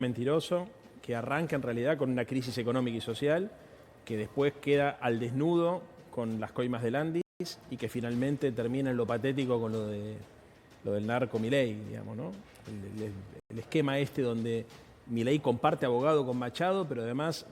mentiroso que arranca en realidad con una crisis económica y social, que después queda al desnudo con las coimas de Landis y que finalmente termina en lo patético con lo del narco Milei, digamos, ¿no? El esquema este donde Milei comparte abogado con Machado, pero además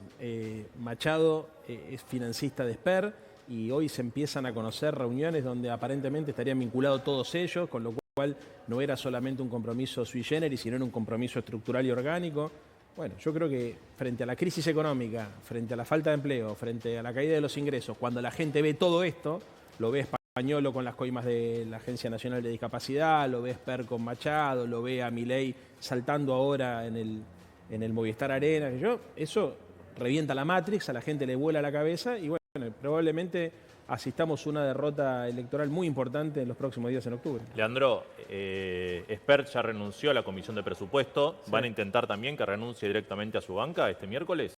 Machado es financista de Esper y hoy se empiezan a conocer reuniones donde aparentemente estarían vinculados todos ellos, con lo cual no era solamente un compromiso sui generis, sino era un compromiso estructural y orgánico. Bueno, yo creo que frente a la crisis económica, frente a la falta de empleo, frente a la caída de los ingresos, cuando la gente ve todo esto, lo ve Españolo con las coimas de la Agencia Nacional de Discapacidad, lo ve Esper con Machado, lo ve a Milei saltando ahora en el Movistar Arena, eso revienta la Matrix, a la gente le vuela la cabeza y bueno, probablemente asistamos a una derrota electoral muy importante en los próximos días en octubre. Leandro, Esper ya renunció a la Comisión de Presupuesto. Sí. ¿Van a intentar también que renuncie directamente a su banca este miércoles?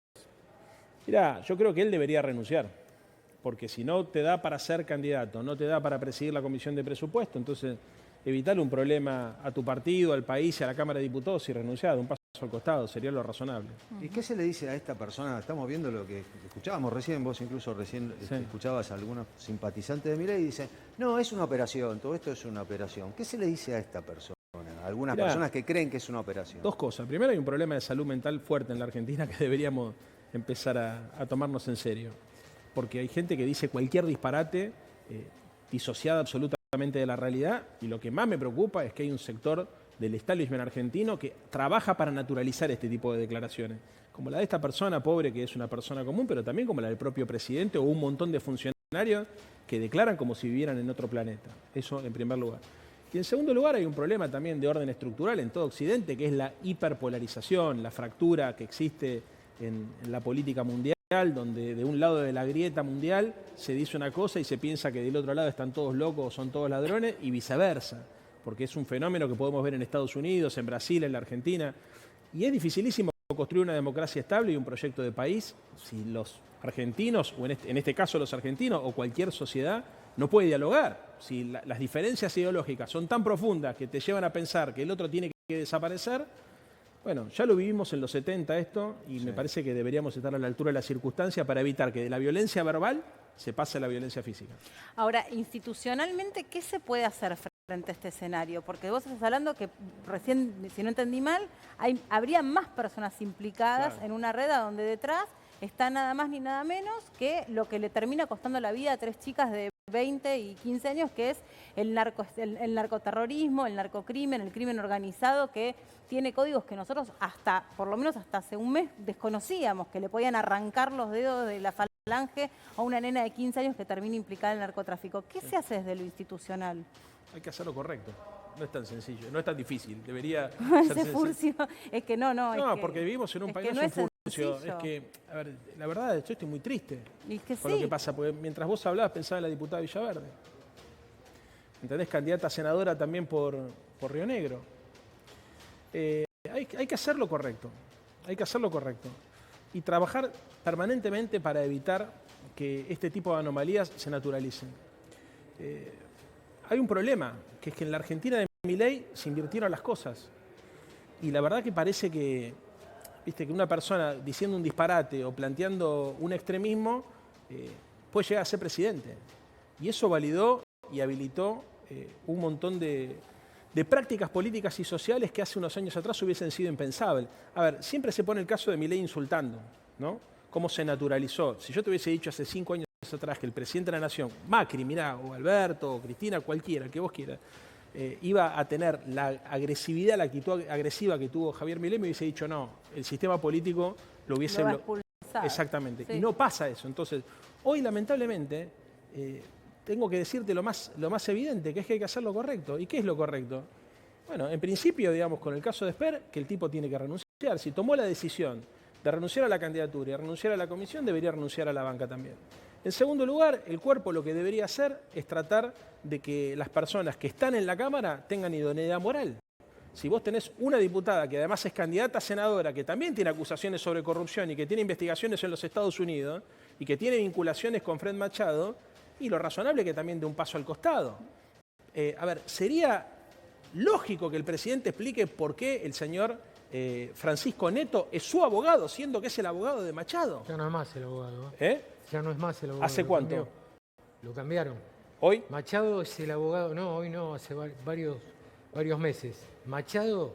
Mirá, yo creo que él debería renunciar, porque si no te da para ser candidato, no te da para presidir la Comisión de Presupuesto, entonces evitarle un problema a tu partido, al país y a la Cámara de Diputados y renunciar, un paso al costado, sería lo razonable. ¿Y qué se le dice a esta persona? Estamos viendo lo que escuchábamos recién, vos incluso recién sí. Escuchabas a algunos simpatizantes de Milei y dicen, no, es una operación, todo esto es una operación. ¿Qué se le dice a esta persona? Algunas personas que creen que es una operación. Dos cosas. Primero, hay un problema de salud mental fuerte en la Argentina que deberíamos empezar a tomarnos en serio. Porque hay gente que dice cualquier disparate disociada absolutamente de la realidad y lo que más me preocupa es que hay un sector del establishment argentino que trabaja para naturalizar este tipo de declaraciones, como la de esta persona pobre que es una persona común, pero también como la del propio presidente o un montón de funcionarios que declaran como si vivieran en otro planeta. Eso en primer lugar. Y en segundo lugar hay un problema también de orden estructural en todo Occidente, que es la hiperpolarización, la fractura que existe en la política mundial, donde de un lado de la grieta mundial se dice una cosa y se piensa que del otro lado están todos locos o son todos ladrones y viceversa, porque es un fenómeno que podemos ver en Estados Unidos, en Brasil, en la Argentina, y es dificilísimo construir una democracia estable y un proyecto de país si los argentinos, o en este caso los argentinos, o cualquier sociedad, no puede dialogar. Si las diferencias ideológicas son tan profundas que te llevan a pensar que el otro tiene que desaparecer, bueno, ya lo vivimos en los 70 esto, y me parece que deberíamos estar a la altura de la circunstancia para evitar que de la violencia verbal se pase a la violencia física. Ahora, institucionalmente, ¿qué se puede hacer frente a este escenario? Porque vos estás hablando que recién, si no entendí mal, habría más personas implicadas en una red donde detrás está nada más ni nada menos que lo que le termina costando la vida a 3 chicas de 20 y 15 años, que es el narcoterrorismo, el narcocrimen, el crimen organizado, que tiene códigos que nosotros por lo menos hasta hace un mes desconocíamos, que le podían arrancar los dedos de la falange a una nena de 15 años que termina implicada en el narcotráfico. ¿Qué se hace desde lo institucional? Hay que hacerlo correcto. No es tan sencillo, no es tan difícil. Debería ser Furcio, es que no. No, porque vivimos en un país, no es Furcio. Es que, a ver, la verdad, yo estoy muy triste por lo que pasa, porque mientras vos hablabas pensaba en la diputada Villaverde. ¿Entendés? Candidata a senadora también por Río Negro. Hay que hacerlo correcto. Hay que hacerlo correcto. Y trabajar permanentemente para evitar que este tipo de anomalías se naturalicen. Hay un problema, que es que en la Argentina de Milei se invirtieron las cosas. Y la verdad que parece que, viste, que una persona diciendo un disparate o planteando un extremismo puede llegar a ser presidente. Y eso validó y habilitó un montón de prácticas políticas y sociales que hace unos años atrás hubiesen sido impensables. A ver, siempre se pone el caso de Milei insultando, ¿no? Cómo se naturalizó. Si yo te hubiese dicho hace 5 años atrás que el presidente de la Nación, Macri, mirá, o Alberto, o Cristina, cualquiera, el que vos quieras, iba a tener la agresividad, la actitud agresiva que tuvo Javier Milei, me hubiese dicho no, el sistema político lo hubiese... Exactamente, sí. Y no pasa eso. Entonces, hoy lamentablemente, tengo que decirte lo más evidente, que es que hay que hacer lo correcto. ¿Y qué es lo correcto? Bueno, en principio, digamos, con el caso de Esper, que el tipo tiene que renunciar. Si tomó la decisión de renunciar a la candidatura y renunciar a la comisión, debería renunciar a la banca también. En segundo lugar, el cuerpo lo que debería hacer es tratar de que las personas que están en la Cámara tengan idoneidad moral. Si vos tenés una diputada que además es candidata a senadora, que también tiene acusaciones sobre corrupción y que tiene investigaciones en los Estados Unidos y que tiene vinculaciones con Fred Machado, y lo razonable es que también dé un paso al costado. A ver, sería lógico que el presidente explique por qué el señor Francisco Neto es su abogado, siendo que es el abogado de Machado. Ya no es más el abogado. ¿Eh? Ya no es más el abogado. ¿Hace cuánto? Lo cambiaron. ¿Hoy? Machado es el abogado, no, hoy no, hace varios meses. Machado,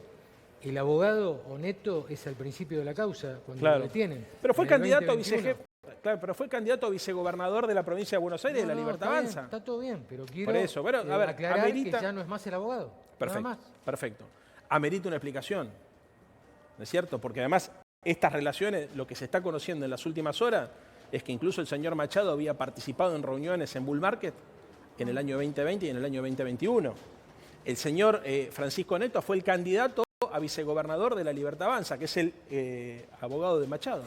el abogado o Neto es al principio de la causa, cuando lo detienen. Pero fue En el candidato a 2021. Claro, pero fue candidato a vicegobernador de la provincia de Buenos Aires de la Libertad está Avanza. bien, está todo bien, pero quiero Por eso, bueno, a ver, aclarar amerita... que ya no es más el abogado. Perfecto, nada más. perfecto. Amerita una explicación, ¿no es cierto? Porque además estas relaciones, lo que se está conociendo en las últimas horas, es que incluso el señor Machado había participado en reuniones en Bull Market en el año 2020 y en el año 2021. El señor Francisco Neto fue el candidato a vicegobernador de la Libertad Avanza, que es el abogado de Machado.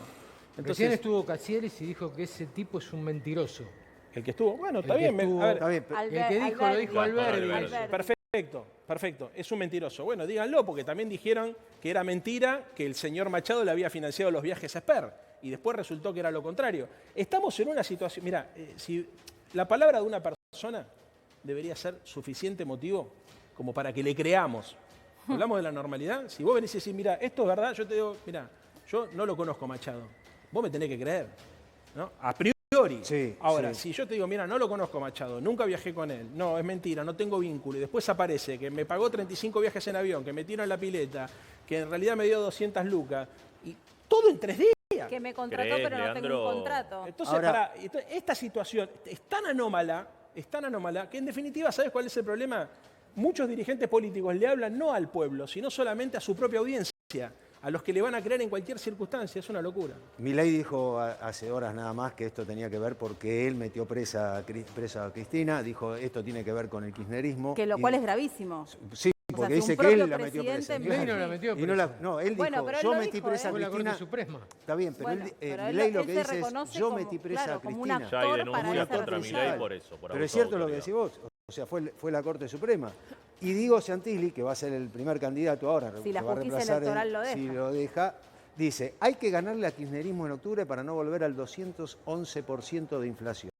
Entonces, Recién estuvo Cacieres y dijo que ese tipo es un mentiroso. el que estuvo, bueno, está El que bien. estuvo- a ver, Está bien, pero- El que dijo, lo dijo Alberti. Alberti. perfecto, perfecto. Es un mentiroso. Bueno, díganlo, porque también dijeron que era mentira que el señor Machado le había financiado los viajes a Esper. Y después resultó que era lo contrario. Estamos en una situación... Mira, si la palabra de una persona debería ser suficiente motivo como para que le creamos. Hablamos de la normalidad. Si vos venís y decís, mira, esto es verdad, yo te digo, mira, yo no lo conozco a Machado. Vos me tenés que creer, ¿no? A priori. Sí, Ahora, sí. si yo te digo, mira, no lo conozco a Machado, nunca viajé con él, no, es mentira, no tengo vínculo, y después aparece que me pagó 35 viajes en avión, que me tiró en la pileta, que en realidad me dio 200 lucas, y todo en 3 días. Que me contrató, ¿Crees, pero no tengo Leandro? un contrato. Entonces, Ahora- esta situación es tan anómala, que en definitiva, ¿sabes cuál es el problema? Muchos dirigentes políticos le hablan no al pueblo, sino solamente a su propia audiencia, a los que le van a creer en cualquier circunstancia. Es una locura. Milei dijo hace horas nada más que esto tenía que ver porque él metió presa a Cristina, dijo esto tiene que ver con el kirchnerismo. Que lo y- cual es gravísimo. Sí, O porque sea, dice un que él propio la metió presa. presidente Milei no la metió Y no, presa. no, él Bueno, dijo, pero él yo lo metí dijo, presa a Fue la Corte Cristina. Suprema. Está bien, pero Bueno, pero él- Milei lo él que se dice es, reconoce yo como- metí presa claro, a como un Cristina. Ya hay actor para denuncias esa contra decisión. Milei por eso. Por Pero es abuso cierto de lo que autoridad. decís vos, o sea, fue la Corte Suprema. Y Diego Santilli, que va a ser el primer candidato ahora, Si la que va a justicia reemplazar electoral lo deja. si lo deja, dice, hay que ganarle al kirchnerismo en octubre para no volver al 211% de inflación,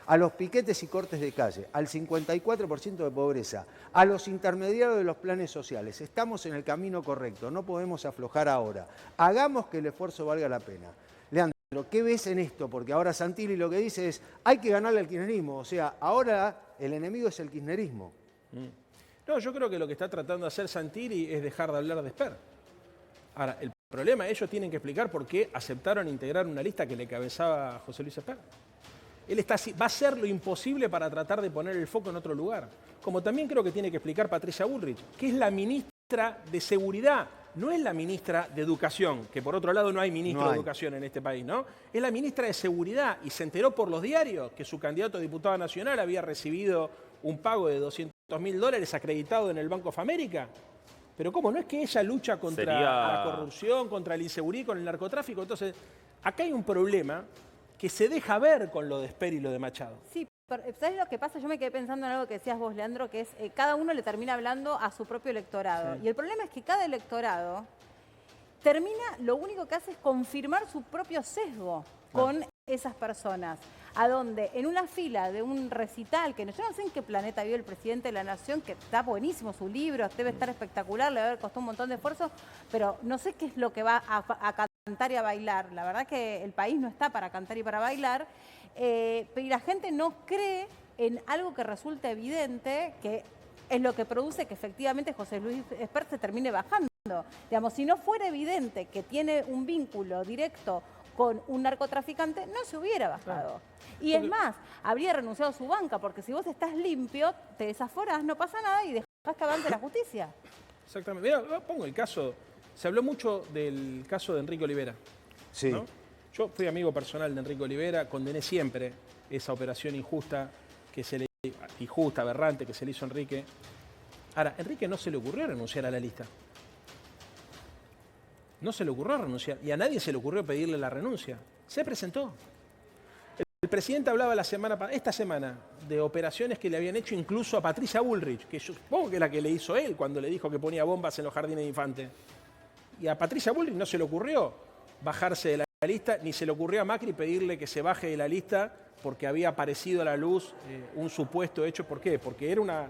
a los piquetes y cortes de calle, al 54% de pobreza, a los intermediarios de los planes sociales. Estamos en el camino correcto, no podemos aflojar ahora. Hagamos que el esfuerzo valga la pena. Leandro, ¿qué ves en esto? Porque ahora Santilli lo que dice es, hay que ganarle al kirchnerismo. O sea, ahora el enemigo es el kirchnerismo. No, yo creo que lo que está tratando de hacer Santilli es dejar de hablar de Esper. Ahora, el problema, ellos tienen que explicar por qué aceptaron integrar una lista que le cabezaba José Luis Esper. Él va a hacer lo imposible para tratar de poner el foco en otro lugar. Como también creo que tiene que explicar Patricia Bullrich, que es la ministra de Seguridad, no es la ministra de Educación, que por otro lado no hay ministro No hay. de Educación en este país, ¿no? Es la ministra de Seguridad y se enteró por los diarios que su candidato a diputada nacional había recibido un pago de $200.000 acreditado en el Bank of America. Pero ¿cómo? No es que ella lucha contra la corrupción, contra la inseguridad y con el narcotráfico. Entonces, acá hay un problema que se deja ver con lo de Esper y lo de Machado. Sí, pero ¿sabes lo que pasa? Yo me quedé pensando en algo que decías vos, Leandro, que es cada uno le termina hablando a su propio electorado. Sí. Y el problema es que cada electorado lo único que hace es confirmar su propio sesgo con esas personas. A donde en una fila de un recital, que yo no sé en qué planeta vio el presidente de la Nación, que está buenísimo su libro, debe estar espectacular, le debe haber costado un montón de esfuerzo, pero no sé qué es lo que va a cantar y a bailar. La verdad que el país no está para cantar y para bailar, pero la gente no cree en algo que resulta evidente, que es lo que produce que efectivamente José Luis Esper se termine bajando. Digamos, si no fuera evidente que tiene un vínculo directo con un narcotraficante, no se hubiera bajado. Y es más, habría renunciado a su banca, porque si vos estás limpio, te desaforás, no pasa nada y dejás que avance la justicia. Exactamente. Mira, pongo el caso, se habló mucho del caso de Enrique Olivera. Sí. ¿No? Yo fui amigo personal de Enrique Olivera, condené siempre esa operación injusta, aberrante que se le hizo a Enrique. Ahora, Enrique no se le ocurrió renunciar a la lista. No se le ocurrió renunciar y a nadie se le ocurrió pedirle la renuncia. Se presentó. El presidente hablaba esta semana de operaciones que le habían hecho incluso a Patricia Bullrich, que yo supongo que es la que le hizo él cuando le dijo que ponía bombas en los jardines de infantes. Y a Patricia Bullrich no se le ocurrió bajarse de la lista, ni se le ocurrió a Macri pedirle que se baje de la lista porque había aparecido a la luz un supuesto hecho. ¿Por qué? Porque era una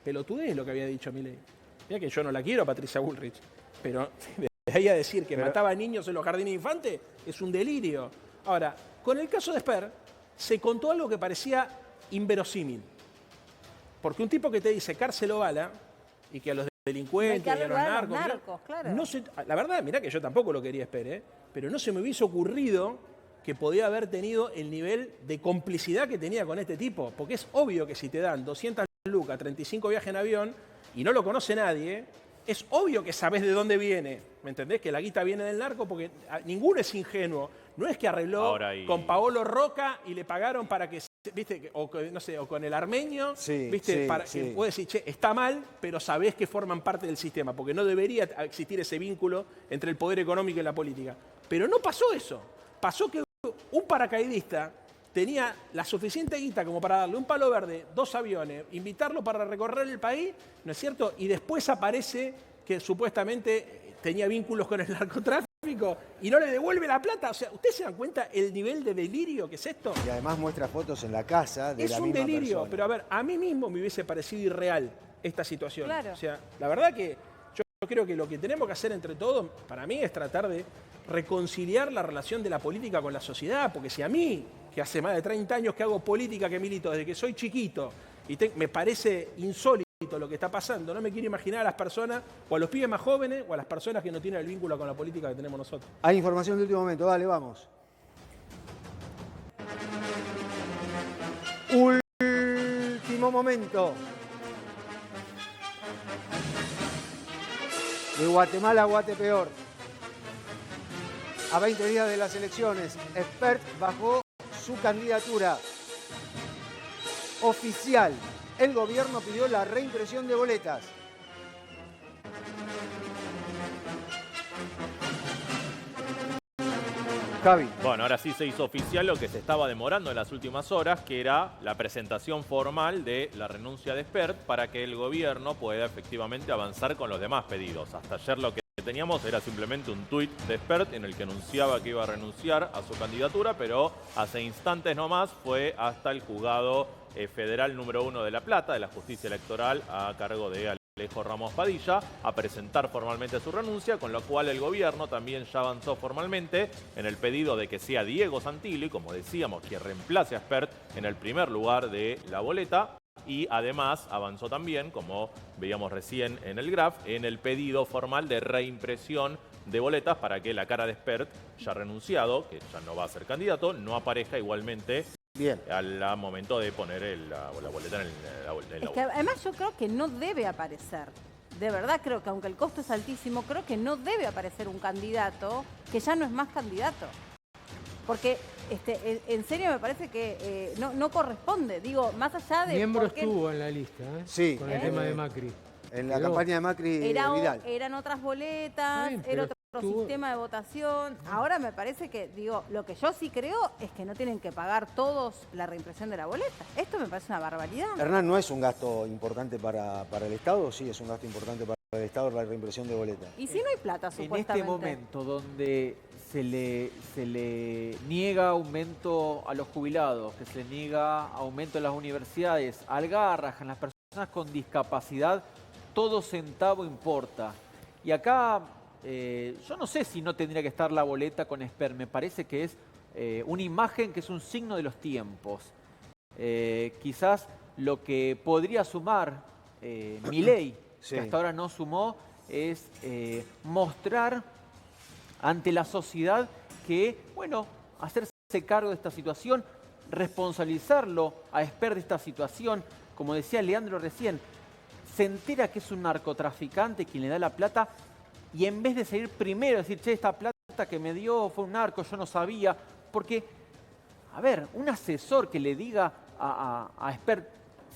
pelotudez lo que había dicho Milei. Mira que yo no la quiero a Patricia Bullrich, pero ahí a decir que mataba a niños en los jardines de infantes es un delirio. Ahora, con el caso de Esper, se contó algo que parecía inverosímil. Porque un tipo que te dice cárcel o bala, y que a los delincuentes y a los narcos claro. no se, la verdad, mirá que yo tampoco lo quería Esper, pero no se me hubiese ocurrido que podía haber tenido el nivel de complicidad que tenía con este tipo. Porque es obvio que si te dan 200 lucas, 35 viajes en avión, y no lo conoce nadie, es obvio que sabés de dónde viene. ¿Me entendés? Que la guita viene del narco, porque ninguno es ingenuo. No es que arregló con Paolo Roca y le pagaron para que, ¿viste? O, no sé, o con el armenio, ¿viste? Que puedes decir, che, está mal, pero sabés que forman parte del sistema, porque no debería existir ese vínculo entre el poder económico y la política. Pero no pasó eso. Pasó que un paracaidista tenía la suficiente guita como para darle un palo verde, 2 aviones, invitarlo para recorrer el país, ¿no es cierto? Y después aparece que supuestamente tenía vínculos con el narcotráfico y no le devuelve la plata. O sea, ¿ustedes se dan cuenta el nivel de delirio que es esto? Y además muestra fotos en la casa de la misma persona. Es un delirio, pero a ver, a mí mismo me hubiese parecido irreal esta situación. Claro. O sea, la verdad que yo creo que lo que tenemos que hacer entre todos, para mí, es tratar de reconciliar la relación de la política con la sociedad, porque si a mí, que hace más de 30 años que hago política, que milito desde que soy chiquito, y me parece insólito lo que está pasando, no me quiero imaginar a las personas, o a los pibes más jóvenes, o a las personas que no tienen el vínculo con la política que tenemos nosotros. Hay información de último momento, dale, vamos. Último momento. De Guatemala a Guatepeor. A 20 días de las elecciones, Espert bajó su candidatura oficial. El gobierno pidió la reimpresión de boletas. Javi. Bueno, ahora sí se hizo oficial lo que se estaba demorando en las últimas horas, que era la presentación formal de la renuncia de Espert para que el gobierno pueda efectivamente avanzar con los demás pedidos. Hasta ayer lo que teníamos era simplemente un tuit de Espert en el que anunciaba que iba a renunciar a su candidatura, pero hace instantes nomás fue hasta el juzgado federal número 1 de La Plata, de la justicia electoral, a cargo de Alejo Ramos Padilla, a presentar formalmente su renuncia, con lo cual el gobierno también ya avanzó formalmente en el pedido de que sea Diego Santilli, como decíamos, que reemplace a Espert en el primer lugar de la boleta. Y además avanzó también, como veíamos recién en el graph, en el pedido formal de reimpresión de boletas para que la cara de Espert, ya renunciado, que ya no va a ser candidato, no aparezca igualmente al momento de poner la boleta en la es que además yo creo que no debe aparecer. De verdad creo que aunque el costo es altísimo, creo que no debe aparecer un candidato que ya no es más candidato. Porque en serio me parece que no corresponde. Digo, más allá de... Miembro estuvo en la lista, sí, con el tema de Macri. En la campaña de Macri Vidal. Eran otras boletas, era otro sistema de votación. Ahora me parece que, digo, lo que yo sí creo es que no tienen que pagar todos la reimpresión de la boleta. Esto me parece una barbaridad. Hernán, ¿no es un gasto importante para el Estado? Sí, es un gasto importante para el Estado la reimpresión de boletas. Y si no hay plata, supuestamente. En este momento donde se le niega aumento a los jubilados, que se le niega aumento en las universidades, al Garrahan, las personas con discapacidad, todo centavo importa. Y acá yo no sé si no tendría que estar la boleta con Espert, me parece que es una imagen que es un signo de los tiempos. Quizás lo que podría sumar Milei, que hasta ahora no sumó, es mostrar ante la sociedad que, bueno, hacerse cargo de esta situación, responsabilizarlo a Espert de esta situación, como decía Leandro recién, se entera que es un narcotraficante quien le da la plata y en vez de seguir primero, decir, che, esta plata que me dio fue un narco, yo no sabía, porque, a ver, un asesor que le diga a Espert,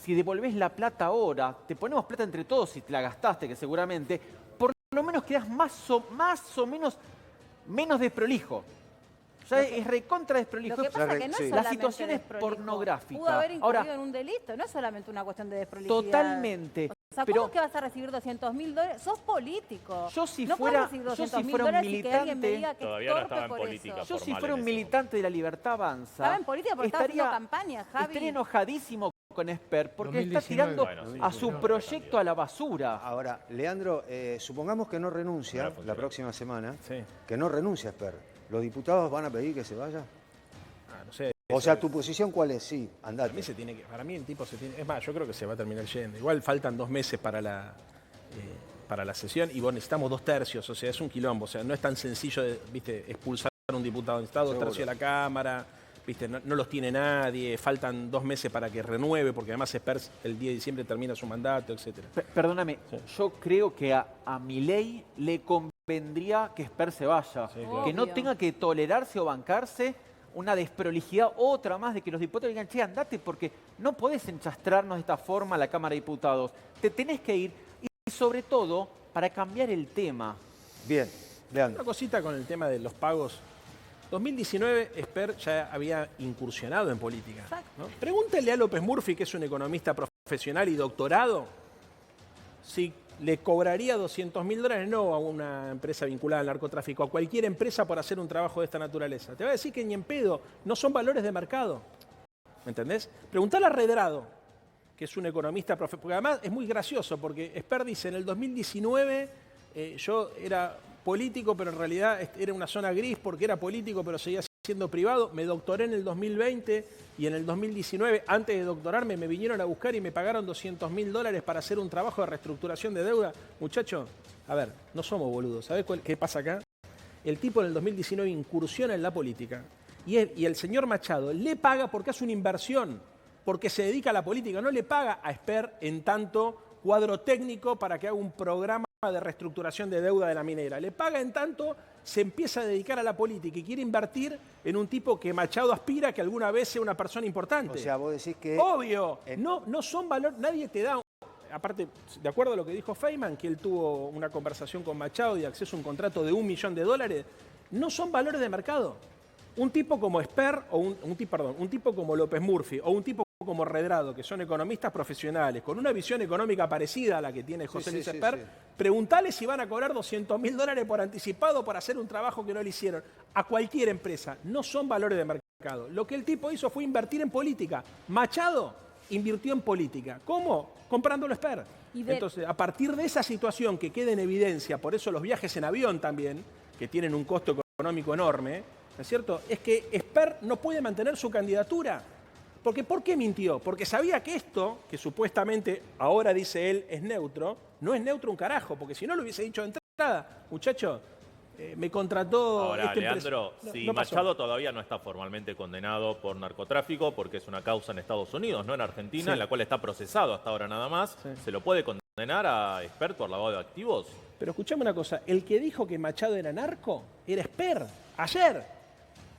si devolvés la plata ahora, te ponemos plata entre todos si te la gastaste, que seguramente, por lo menos quedás más o menos desprolijo. Ya es recontra desprolijo. Lo que pasa es que no es la situación es pornográfica. Pudo haber incurrido en un delito, no es solamente una cuestión de desprolijidad. Totalmente. O sea, ¿cómo es que vas a recibir $200.000? Sos político. Yo si no fuera un militante, todavía no estaba en política. Yo si fuera un militante de La Libertad Avanza, estaba en política porque estaba haciendo campaña, Javi. Estaría enojadísimo con Espert porque 2019. está tirando Bueno, a su proyecto a la basura. Ahora, Leandro, supongamos que no renuncia No la próxima semana, Sí. que no renuncia Espert. ¿Los diputados van a pedir que se vaya? No sé. O sea, ¿tu posición cuál es? Sí, andate. Para mí el tipo se tiene... Es más, yo creo que se va a terminar yendo. Igual faltan 2 meses para la sesión y bueno, necesitamos 2/3, o sea, es un quilombo. O sea, no es tan sencillo de, ¿viste?, expulsar a un diputado. Necesita 2/3 de la Cámara, ¿viste? No los tiene nadie, faltan 2 meses para que renueve, porque además Espert el 10 de diciembre termina su mandato, etcétera. Perdóname, Sí. yo creo que a Milei le convendría que Espert se vaya. claro. Que no Obvio. tenga que tolerarse o bancarse una desprolijidad, otra más, de que los diputados digan, che, andate, porque no podés enchastrarnos de esta forma a la Cámara de Diputados. Te tenés que ir, y sobre todo, para cambiar el tema. Bien, Leandro. Una cosita con el tema de los pagos. 2019, Espert ya había incursionado en política. Exacto. ¿no? Pregúntenle a López Murphy, que es un economista profesional y doctorado, si le cobraría $200.000, no a una empresa vinculada al narcotráfico, a cualquier empresa por hacer un trabajo de esta naturaleza. Te va a decir que ni en pedo, no son valores de mercado. ¿Me entendés? Preguntale a Redrado, que es un economista profesional, porque además es muy gracioso, porque Espert dice, en el 2019 yo era político, pero en realidad era una zona gris porque era político, pero seguía siendo privado. Me doctoré en el 2020 y en el 2019, antes de doctorarme, me vinieron a buscar y me pagaron $200.000 para hacer un trabajo de reestructuración de deuda. Muchacho, a ver, no somos boludos. ¿Sabés qué pasa acá? El tipo en el 2019 incursiona en la política y el señor Machado le paga porque hace una inversión, porque se dedica a la política. No le paga a Espert en tanto cuadro técnico para que haga un programa de reestructuración de deuda de la minera. Le paga en tanto se empieza a dedicar a la política y quiere invertir en un tipo que Machado aspira que alguna vez sea una persona importante. O sea, vos decís que... Obvio, no son valores, nadie te da... Aparte, de acuerdo a lo que dijo Feynman, que él tuvo una conversación con Machado y acceso a un contrato de $1 millón, no son valores de mercado. Un tipo como Espert, o un tipo como López Murphy, o un tipo como Redrado, que son economistas profesionales, con una visión económica parecida a la que tiene José Luis Espert, preguntale si van a cobrar $200.000 por anticipado por hacer un trabajo que no le hicieron. A cualquier empresa, no son valores de mercado. Lo que el tipo hizo fue invertir en política. Machado invirtió en política. ¿Cómo? Comprándolo Espert. Entonces, a partir de esa situación que queda en evidencia, por eso los viajes en avión también, que tienen un costo económico enorme, ¿no es cierto? Es que Espert no puede mantener su candidatura. Porque ¿por qué mintió? Porque sabía que esto, que supuestamente ahora dice él es neutro, no es neutro un carajo, porque si no lo hubiese dicho de entrada, muchacho, me contrató... Ahora, Leandro, no, si no pasó. Machado todavía no está formalmente condenado por narcotráfico, porque es una causa en Estados Unidos, no en Argentina, Sí. en la cual está procesado hasta ahora nada más, Sí. ¿se lo puede condenar a Espert por lavado de activos? Pero escuchame una cosa, el que dijo que Machado era narco era Espert, ayer.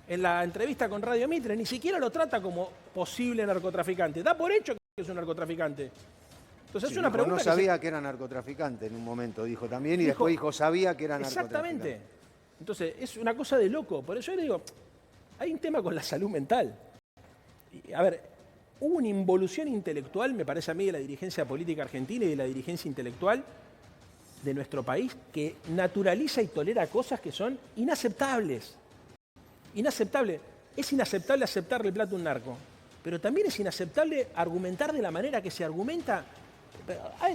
En la entrevista con Radio Mitre, ni siquiera lo trata como posible narcotraficante. Da por hecho que es un narcotraficante. Entonces es una dijo, pregunta no sabía que era narcotraficante en un momento, dijo también, y después dijo, sabía que era narcotraficante. Exactamente. Entonces es una cosa de loco. Por eso yo le digo, hay un tema con la salud mental. A ver, hubo una involución intelectual, me parece a mí, de la dirigencia política argentina y de la dirigencia intelectual de nuestro país, que naturaliza y tolera cosas que son inaceptables. Inaceptable. Es inaceptable aceptarle el plato a un narco, pero también es inaceptable argumentar de la manera que se argumenta.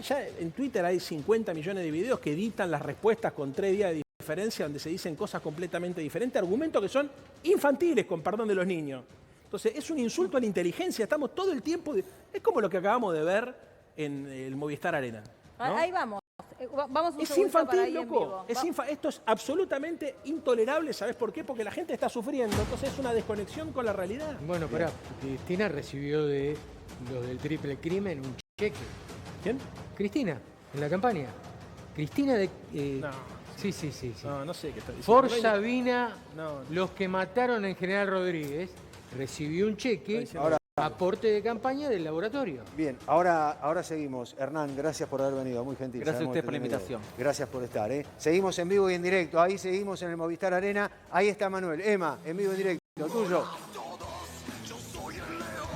Ya en Twitter hay 50 millones de videos que editan las respuestas con 3 días de diferencia, donde se dicen cosas completamente diferentes, argumentos que son infantiles, con perdón de los niños. Entonces, es un insulto a la inteligencia. Estamos todo el tiempo... Es como lo que acabamos de ver en el Movistar Arena, ¿no? Ahí vamos. Vamos un Es segundo para infantil, ahí en loco. vivo. Esto es absolutamente intolerable. ¿Sabes por qué? Porque la gente está sufriendo. Entonces es una desconexión con la realidad. Bueno, pará, Cristina recibió de los del triple crimen un cheque. ¿Quién? Cristina, en la campaña. Cristina de... No. Sí. No sé qué está diciendo. Por No hay- Sabina, No. los que mataron al general Rodríguez, recibió un cheque, Ahora- aporte de campaña del laboratorio. Bien, ahora seguimos. Hernán, gracias por haber venido, muy gentil. Gracias a Sabemos usted que por la tenés invitación. video. Gracias por estar. Seguimos en vivo y en directo, ahí seguimos en el Movistar Arena. Ahí está Manuel. Emma, en vivo y en directo, tuyo.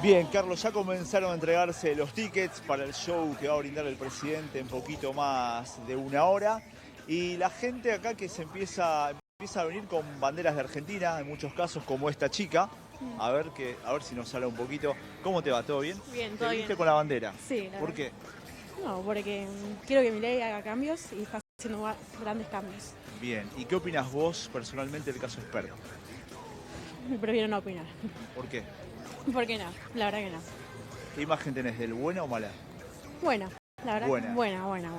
Bien, Carlos, ya comenzaron a entregarse los tickets para el show que va a brindar el presidente en poquito más de una hora. Y la gente acá que se empieza a venir con banderas de Argentina, en muchos casos como esta chica. A ver si nos habla un poquito. ¿Cómo te va? ¿Todo bien? Bien, todo ¿Te bien. viniste con la bandera? Sí, la ¿Por verdad. qué? No, porque quiero que Milei haga cambios y está haciendo grandes cambios. Bien. ¿Y qué opinas vos personalmente del caso Spert? Prefiero no opinar. ¿Por qué? ¿Por qué no? La verdad que no. ¿Qué imagen tenés, del buena o mala? Buena, la verdad. Buena. Buena.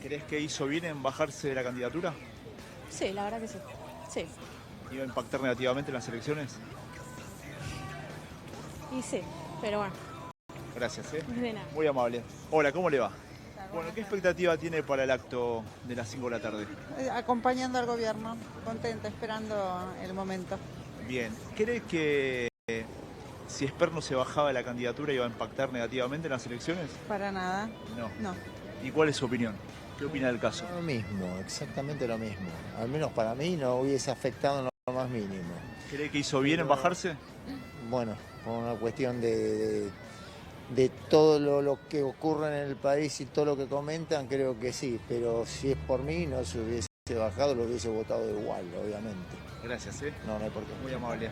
¿Crees que hizo bien en bajarse de la candidatura? Sí, la verdad que sí. Sí. ¿Iba a impactar negativamente en las elecciones? Y sí, pero bueno, Gracias, de nada. Muy amable. Hola, ¿cómo le va? Bueno, ¿qué expectativa tiene para el acto de las 5 de la tarde? Acompañando al gobierno, contenta, esperando el momento. Bien. ¿Cree que si Spert no se bajaba de la candidatura iba a impactar negativamente en las elecciones? Para nada. No. No. ¿Y cuál es su opinión? ¿Qué opina del caso? Lo mismo, exactamente lo mismo. Al menos para mí no hubiese afectado en lo más mínimo. ¿Cree que hizo bien en bajarse? Bueno, por una cuestión de todo lo que ocurre en el país y todo lo que comentan, creo que sí. Pero si es por mí, no se hubiese bajado, lo hubiese votado igual, obviamente. Gracias, No hay por qué. Muy amable.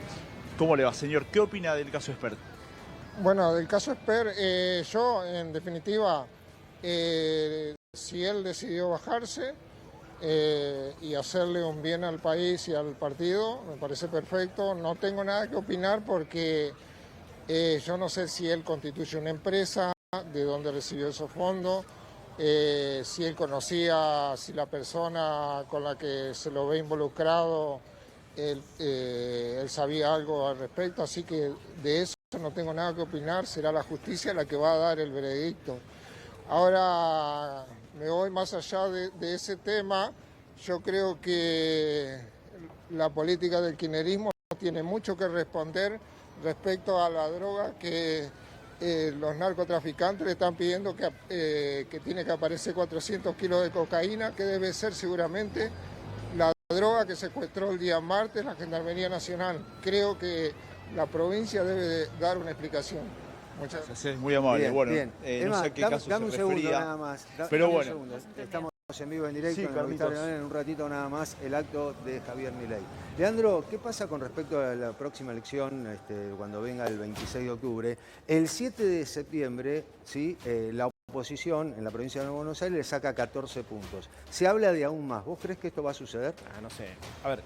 ¿Cómo le va, señor? ¿Qué opina del caso Spert? Bueno, del caso Spert, yo en definitiva, si él decidió bajarse y hacerle un bien al país y al partido, me parece perfecto. No tengo nada que opinar porque yo no sé si él constituye una empresa, de dónde recibió esos fondos, si él conocía, si la persona con la que se lo ve involucrado, él sabía algo al respecto, así que de eso no tengo nada que opinar, será la justicia la que va a dar el veredicto. Ahora me voy más allá de ese tema. Yo creo que la política del kirchnerismo tiene mucho que responder respecto a la droga que los narcotraficantes le están pidiendo que tiene que aparecer 400 kilos de cocaína, que debe ser seguramente la droga que secuestró el día martes la Gendarmería Nacional. Creo que la provincia debe dar una explicación. Muchas gracias. Muy amable. Bien, bueno, bien. No sé a qué caso dame un se segundo refería. nada más. Pero Dame un bueno. segundo. Estamos en vivo, en directo, Sí, en el Auditorio Nacional, en un ratito nada más, el acto de Javier Milei. Leandro, ¿qué pasa con respecto a la próxima elección, cuando venga el 26 de octubre? El 7 de septiembre, ¿sí? La oposición en la provincia de Buenos Aires le saca 14 puntos. Se habla de aún más. ¿Vos crees que esto va a suceder? No sé. A ver,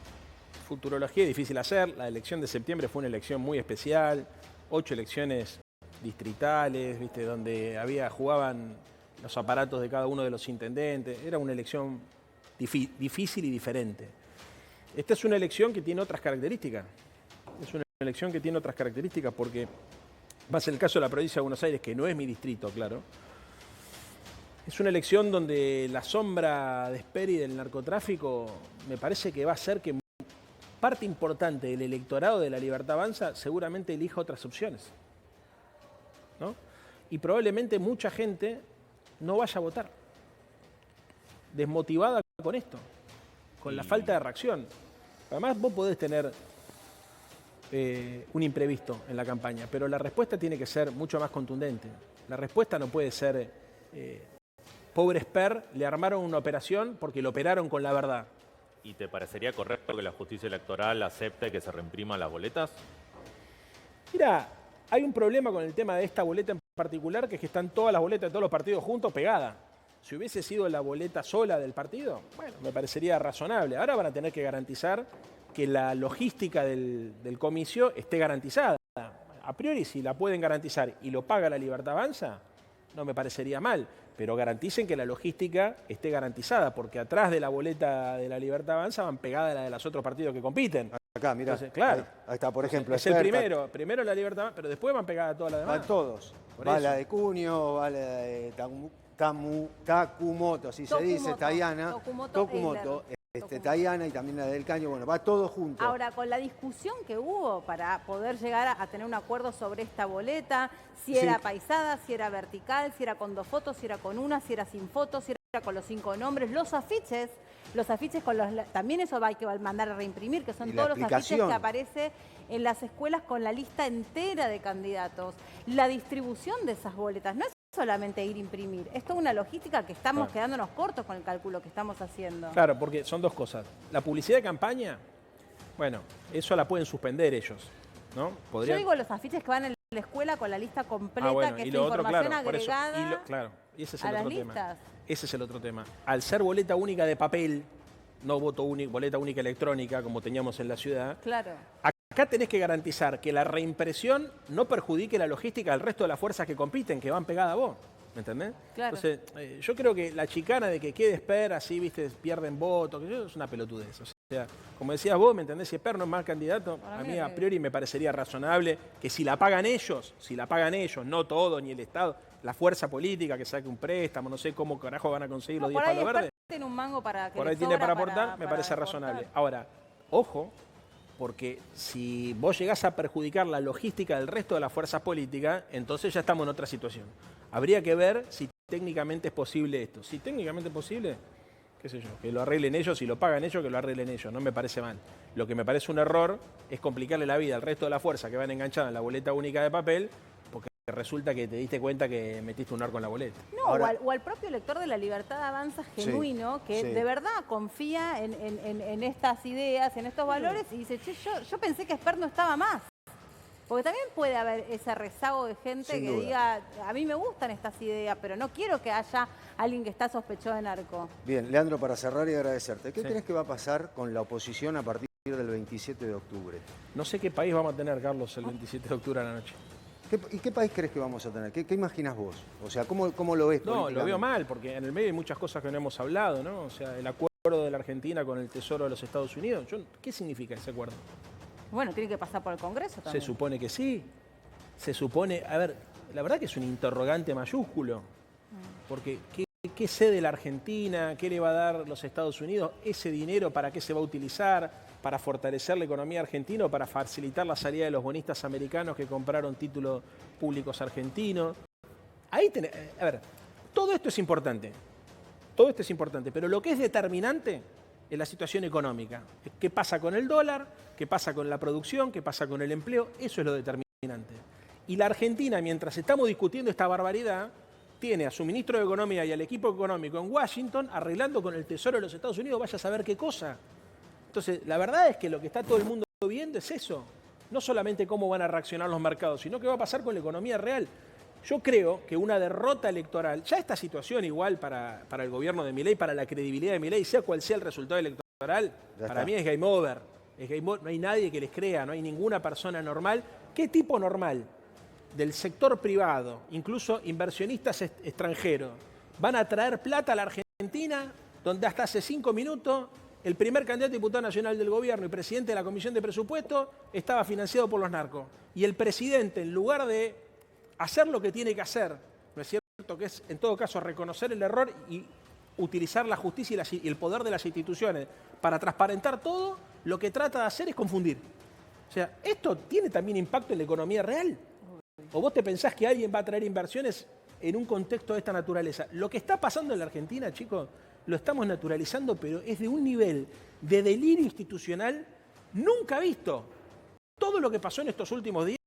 futurología es difícil hacer. La elección de septiembre fue una elección muy especial. 8 elecciones distritales, ¿viste? Donde jugaban los aparatos de cada uno de los intendentes. Era una elección difícil y diferente. Esta es una elección que tiene otras características. Es una elección que tiene otras características porque, más en el caso de la provincia de Buenos Aires, que no es mi distrito, claro, es una elección donde la sombra de Spert y del narcotráfico me parece que va a hacer que parte importante del electorado de La Libertad Avanza seguramente elija otras opciones, ¿no? Y probablemente mucha gente no vaya a votar, desmotivada con esto, con la falta de reacción. Además, vos podés tener un imprevisto en la campaña, pero la respuesta tiene que ser mucho más contundente. La respuesta no puede ser, pobre Spert, le armaron una operación porque lo operaron con la verdad. ¿Y te parecería correcto que la justicia electoral acepte que se reimpriman las boletas? Mira, hay un problema con el tema de esta boleta en particular, que es que están todas las boletas de todos los partidos juntos pegadas. Si hubiese sido la boleta sola del partido, bueno, me parecería razonable. Ahora van a tener que garantizar que la logística del comicio esté garantizada. A priori, si la pueden garantizar y lo paga La Libertad Avanza, no me parecería mal. Pero garanticen que la logística esté garantizada, porque atrás de la boleta de La Libertad Avanza van pegadas las de los otros partidos que compiten. Acá, mirá. Entonces, claro. Ahí está, por ejemplo. Es el primero La Libertad Avanza, pero después van pegadas todas las demás. Van todos. Va la de Cunio, va la de Takumoto, así se dice, Tayana. Tokumoto, Tayana y también la del Caño. Bueno, va todo junto. Ahora, con la discusión que hubo para poder llegar a tener un acuerdo sobre esta boleta, si era paisada, si era vertical, si era con 2 fotos, si era con una, si era sin fotos, si era con los 5 nombres, los afiches con los... También eso hay que mandar a reimprimir, que son todos los afiches que aparecen en las escuelas con la lista entera de candidatos. La distribución de esas boletas no es solamente ir a imprimir, es toda una logística que estamos quedándonos cortos con el cálculo que estamos haciendo. Claro, porque son dos cosas. La publicidad de campaña, bueno, eso la pueden suspender ellos. ¿no? Yo digo los afiches que van en la escuela con la lista completa, bueno, que y es lo otro, información claro, por eso, agregada claro, y ese es a el las otro listas. tema. Ese es el otro tema. Al ser boleta única de papel, no voto único, boleta única electrónica, como teníamos en la ciudad, Claro. acá tenés que garantizar que la reimpresión no perjudique la logística del resto de las fuerzas que compiten, que van pegadas a vos. ¿Me entendés? Claro. Entonces, yo creo que la chicana de que quede Esper, así, viste, pierden votos, que eso es una pelotudez. O sea, como decías vos, ¿me entendés? Si Esper no es mal candidato, a mí a priori me parecería razonable que si la pagan ellos, no todo, ni el Estado, la fuerza política que saque un préstamo, no sé cómo carajo van a conseguir los 10 palos verdes. Tiene un mango para que Por le ahí tiene sobra para aportar, me parece aportar. razonable. Ahora, ojo, porque si vos llegás a perjudicar la logística del resto de las fuerzas políticas, entonces ya estamos en otra situación. Habría que ver si técnicamente es posible esto. Si técnicamente es posible, qué sé yo, que lo arreglen ellos, si lo pagan ellos, que lo arreglen ellos, no me parece mal. Lo que me parece un error es complicarle la vida al resto de las fuerzas que van enganchadas en la boleta única de papel, porque resulta que te diste cuenta que metiste un arco en la boleta. No, ahora, o al propio elector de La Libertad Avanza genuino, que de verdad confía en estas ideas, en estos valores, y dice, che, yo pensé que Esper no estaba más. Porque también puede haber ese rezago de gente Sin que duda. diga, a mí me gustan estas ideas, pero no quiero que haya alguien que está sospechado de narco. Bien, Leandro, para cerrar y agradecerte, ¿qué crees que va a pasar con la oposición a partir del 27 de octubre? No sé qué país vamos a tener, Carlos, el 27 de octubre a la noche. ¿Y qué país crees que vamos a tener? ¿Qué imaginas vos? O sea, ¿cómo lo ves? No, lo veo mal, porque en el medio hay muchas cosas que no hemos hablado, ¿no? O sea, el acuerdo de la Argentina con el Tesoro de los Estados Unidos. ¿Qué significa ese acuerdo? Bueno, tiene que pasar por el Congreso también. Se supone que sí. Se supone, a ver, la verdad que es un interrogante mayúsculo. Porque ¿qué cede la Argentina? ¿Qué le va a dar los Estados Unidos? ¿Ese dinero para qué se va a utilizar? ¿Para fortalecer la economía argentina o para facilitar la salida de los bonistas americanos que compraron títulos públicos argentinos? Ahí tenés, a ver, todo esto es importante. Todo esto es importante, pero lo que es determinante es la situación económica. ¿Qué pasa con el dólar? ¿Qué pasa con la producción? ¿Qué pasa con el empleo? Eso es lo determinante. Y la Argentina, mientras estamos discutiendo esta barbaridad, tiene a su ministro de Economía y al equipo económico en Washington arreglando con el Tesoro de los Estados Unidos, vaya a saber qué cosa. Entonces, la verdad es que lo que está todo el mundo viendo es eso. No solamente cómo van a reaccionar los mercados, sino qué va a pasar con la economía real. Yo creo que una derrota electoral, ya esta situación igual para el gobierno de Milei, para la credibilidad de Milei, sea cual sea el resultado electoral, para mí es game over. Es game over. No hay nadie que les crea, no hay ninguna persona normal. ¿Qué tipo normal? Del sector privado, incluso inversionistas extranjeros, van a traer plata a la Argentina, donde hasta hace 5 minutos el primer candidato a diputado nacional del gobierno y presidente de la Comisión de Presupuesto estaba financiado por los narcos. Y el presidente, en lugar de hacer lo que tiene que hacer, ¿no es cierto? Que es, en todo caso, reconocer el error y utilizar la justicia y el poder de las instituciones para transparentar todo, lo que trata de hacer es confundir. O sea, esto tiene también impacto en la economía real. ¿O vos te pensás que alguien va a traer inversiones en un contexto de esta naturaleza? Lo que está pasando en la Argentina, chicos, lo estamos naturalizando, pero es de un nivel de delirio institucional nunca visto. Todo lo que pasó en estos últimos días